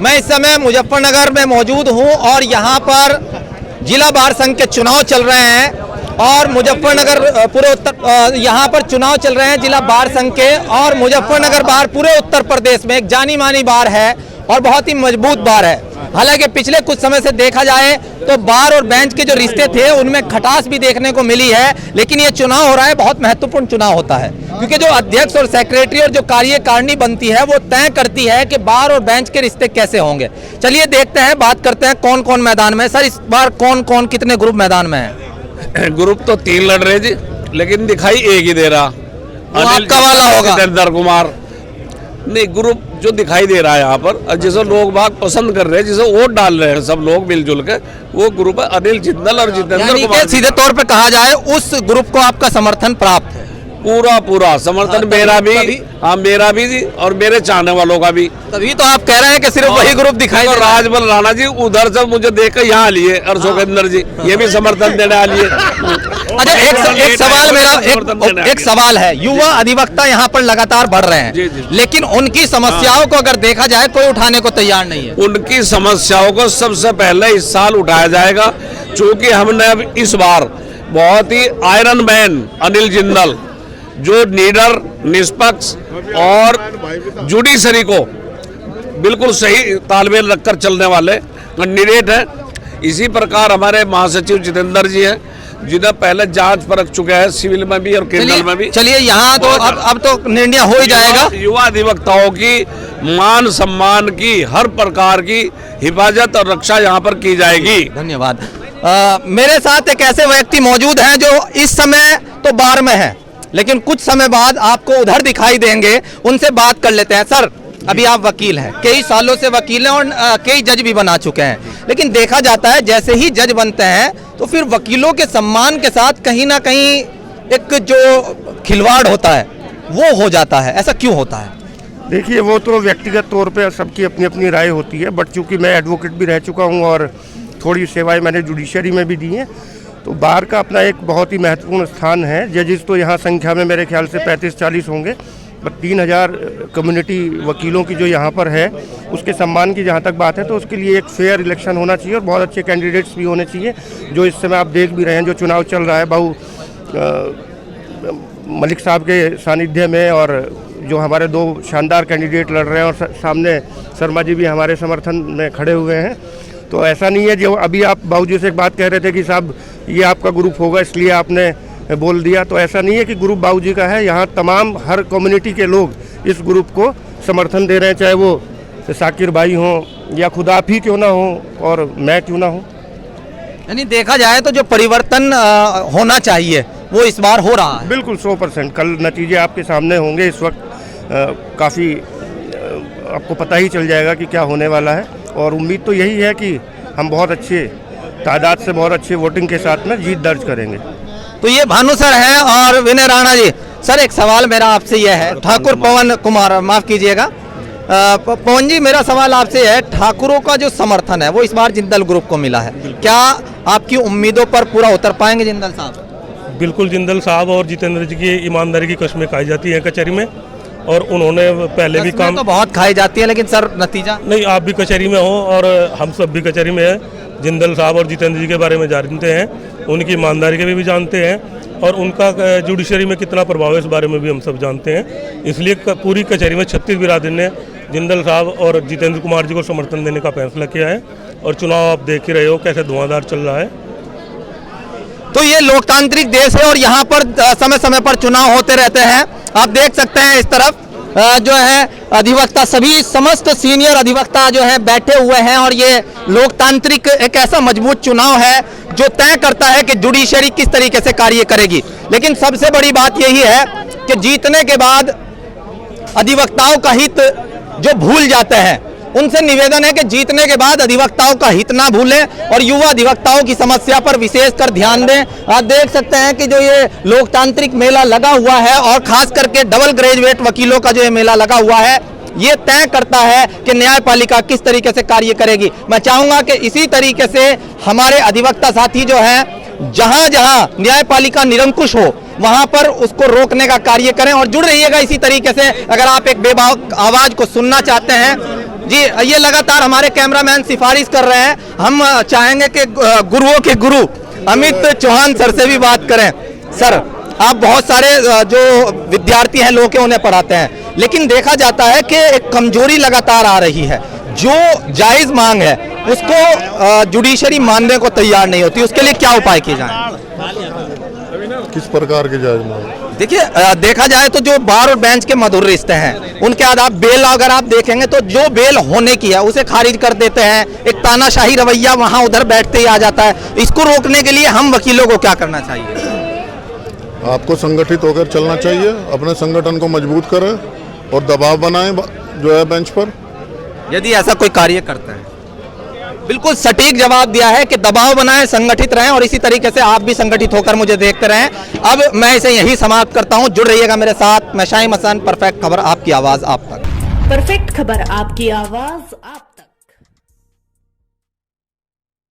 मैं इस समय मुजफ्फरनगर में मौजूद हूं और यहां पर जिला बार संघ के चुनाव चल रहे हैं और मुजफ्फरनगर पूरे उत्तर यहां पर चुनाव चल रहे हैं जिला बार संघ के। और मुजफ्फरनगर बार पूरे उत्तर प्रदेश में एक जानी मानी बार है और बहुत ही मजबूत बार है। हालांकि पिछले कुछ समय से देखा जाए तो बार और बेंच के जो रिश्ते थे उनमें खटास भी देखने को मिली है, लेकिन ये चुनाव हो रहा है, बहुत महत्वपूर्ण चुनाव होता है क्योंकि जो अध्यक्ष और सेक्रेटरी और जो कार्यकारिणी बनती है वो तय करती है कि बार और बेंच के रिश्ते कैसे होंगे। चलिए देखते हैं, बात करते हैं कौन कौन मैदान में। सर, इस बार कौन कौन कितने ग्रुप मैदान में है? ग्रुप तो 3 लड़ रहे जी, लेकिन दिखाई एक ही दे रहा। आपका वाला होगा जितेंद्र कुमार नहीं, ग्रुप जो दिखाई दे रहा है यहाँ पर, जिसे लोग बाग पसंद कर रहे हैं, जिसे वोट डाल रहे हैं सब लोग मिलजुल के, वो ग्रुप है अनिल जिंदल और जितेंद्र कुमार। सीधे तौर पे कहा जाए उस ग्रुप को आपका समर्थन प्राप्त है? पूरा समर्थन मेरा भी, हाँ मेरा भी जी, और मेरे चाहने वालों का भी। तभी तो आप कह रहे हैं कि सिर्फ वही ग्रुप दिखाई दे रहा है। राजबल राणा जी उधर से मुझे देखकर यहाँ लिए और जोगेंद्र जी ये भी समर्थन देने आ लिए। अच्छा, एक सवाल मेरा एक सवाल है, युवा अधिवक्ता यहाँ पर लगातार बढ़ रहे हैं, लेकिन उनकी समस्याओं को अगर देखा जाए कोई उठाने को तैयार नहीं है। उनकी समस्याओं को सबसे पहले इस साल उठाया जाएगा, क्योंकि हमने अब इस बार बहुत ही आयरन मैन अनिल जिंदल जो नीडर, निष्पक्ष और जुडिशरी को बिल्कुल सही तालमेल रखकर चलने वाले कैंडिडेट हैं। इसी प्रकार हमारे महासचिव जितेंद्र जी हैं, जिन्हें पहले जांच परख चुके हैं सिविल में भी और क्रिमिनल में भी। चलिए यहाँ तो अब तो निर्णय हो ही जाएगा। युवा अधिवक्ताओं की मान सम्मान की हर प्रकार की हिफाजत और रक्षा यहाँ पर की जाएगी। धन्यवाद। मेरे साथ एक ऐसे व्यक्ति मौजूद हैं जो इस समय तो बार में है, लेकिन कुछ समय बाद आपको उधर दिखाई देंगे, उनसे बात कर लेते हैं। सर, अभी आप वकील हैं, कई सालों से वकील हैं और कई जज भी बना चुके हैं, लेकिन देखा जाता है जैसे ही जज बनते हैं तो फिर वकीलों के सम्मान के साथ कहीं ना कहीं एक जो खिलवाड़ होता है वो हो जाता है। ऐसा क्यों होता है? देखिए, वो तो व्यक्तिगत तौर पे सबकी अपनी अपनी राय होती है, बट चूंकि मैं एडवोकेट भी रह चुका हूँ और थोड़ी सेवाएं मैंने जुडिशरी में भी दी हैं, तो बार का अपना एक बहुत ही महत्वपूर्ण स्थान है। जजेस तो यहाँ संख्या में मेरे ख्याल से 35-40 होंगे, बट 3000 कम्युनिटी वकीलों की जो यहाँ पर है, उसके सम्मान की जहाँ तक बात है तो उसके लिए एक फेयर इलेक्शन होना चाहिए और बहुत अच्छे कैंडिडेट्स भी होने चाहिए। जो इस समय आप देख भी रहे हैं, जो चुनाव चल रहा है बाबू मलिक साहब के सानिध्य में, और जो हमारे 2 शानदार कैंडिडेट लड़ रहे हैं और सामने शर्मा जी भी हमारे समर्थन में खड़े हुए हैं। तो ऐसा नहीं है, जो अभी आप बाबूजी से एक बात कह रहे थे कि साहब ये आपका ग्रुप होगा इसलिए आपने बोल दिया, तो ऐसा नहीं है कि ग्रुप बाबूजी का है। यहाँ तमाम हर कम्युनिटी के लोग इस ग्रुप को समर्थन दे रहे हैं, चाहे वो साकिर भाई हों या खुद आप ही क्यों ना हो और मैं क्यों ना हो। यानी देखा जाए तो जो परिवर्तन होना चाहिए वो इस बार हो रहा है। बिल्कुल 100%। कल नतीजे आपके सामने होंगे। इस वक्त काफ़ी आपको पता ही चल जाएगा कि क्या होने वाला है, और उम्मीद तो यही है कि हम बहुत अच्छे तादाद से बहुत अच्छे वोटिंग के साथ में जीत दर्ज करेंगे। तो ये भानु सर हैं और विनय राणा जी। सर, एक सवाल मेरा आपसे यह है, ठाकुर पवन कुमार, माफ कीजिएगा पवन जी, मेरा सवाल आपसे है, ठाकुरों का जो समर्थन है वो इस बार जिंदल ग्रुप को मिला है, क्या आपकी उम्मीदों पर पूरा उतर पाएंगे जिंदल साहब? बिल्कुल, जिंदल साहब और जितेंद्र जी की ईमानदारी की कस्में खाई जाती हैं कचहरी में, और उन्होंने पहले भी काम तो बहुत खाई जाती है, लेकिन सर नतीजा नहीं, आप भी कचहरी में हो और हम सब भी कचहरी में हैं। जिंदल साहब और जितेंद्र जी के बारे में जानते हैं, उनकी ईमानदारी के भी जानते हैं, और उनका जुडिशरी में कितना प्रभाव है इस बारे में भी हम सब जानते हैं। इसलिए पूरी कचहरी में 36 बिरादरी ने जिंदल साहब और जितेंद्र कुमार जी को समर्थन देने का फैसला किया है, और चुनाव आप देख ही रहे हो कैसे धुआंधार चल रहा है। तो ये लोकतांत्रिक देश है और यहाँ पर समय समय पर चुनाव होते रहते हैं। आप देख सकते हैं इस तरफ जो है अधिवक्ता, सभी समस्त सीनियर अधिवक्ता जो है बैठे हुए हैं, और ये लोकतांत्रिक एक ऐसा मजबूत चुनाव है जो तय करता है कि जुडिशरी किस तरीके से कार्य करेगी। लेकिन सबसे बड़ी बात यही है कि जीतने के बाद अधिवक्ताओं का हित जो भूल जाते हैं, उनसे निवेदन है कि जीतने के बाद अधिवक्ताओं का हित ना भूलें और युवा अधिवक्ताओं की समस्या पर विशेषकर ध्यान दें। आप देख सकते हैं कि जो ये लोकतांत्रिक मेला लगा हुआ है, और खास करके डबल ग्रेजुएट वकीलों का जो ये मेला लगा हुआ है, ये तय करता है कि न्यायपालिका किस तरीके से कार्य करेगी। मैं चाहूंगा कि इसी तरीके से हमारे अधिवक्ता साथी जो हैं, जहां जहां न्यायपालिका निरंकुश हो वहां पर उसको रोकने का कार्य करें, और जुड़ रहिएगा इसी तरीके से। अगर आप एक बेबाक आवाज को सुनना चाहते हैं जी ये लगातार हमारे कैमरामैन सिफारिश कर रहे हैं, हम चाहेंगे कि गुरुओं के गुरु अमित चौहान सर से भी बात करें। सर, आप बहुत सारे जो विद्यार्थी हैं लोग के उन्हें पढ़ाते हैं, लेकिन देखा जाता है कि एक कमजोरी लगातार आ रही है। जो जायज मांग है उसको जुडिशरी मानने को तैयार नहीं होती, उसके लिए क्या उपाय किए जाए? किस प्रकार के जायज मांग? देखिए देखा जाए तो जो बार और बेंच के मधुर रिश्ते हैं उनके बाद आप बेल अगर आप देखेंगे तो जो बेल होने की है उसे खारिज कर देते हैं। एक तानाशाही रवैया वहां उधर बैठते ही आ जाता है। इसको रोकने के लिए हम वकीलों को क्या करना चाहिए? आपको संगठित होकर चलना चाहिए, अपने संगठन को मजबूत करें और दबाव बनाएं जो है बेंच पर, यदि ऐसा कोई कार्य करता है। बिल्कुल सटीक जवाब दिया है कि दबाव बनाएं, संगठित रहें और इसी तरीके से आप भी संगठित होकर मुझे देखते रहें। अब मैं इसे यही समाप्त करता हूं। जुड़ रहिएगा मेरे साथ, मैं शाहिम हसन, परफेक्ट खबर आपकी आवाज आप तक। परफेक्ट खबर आपकी आवाज आप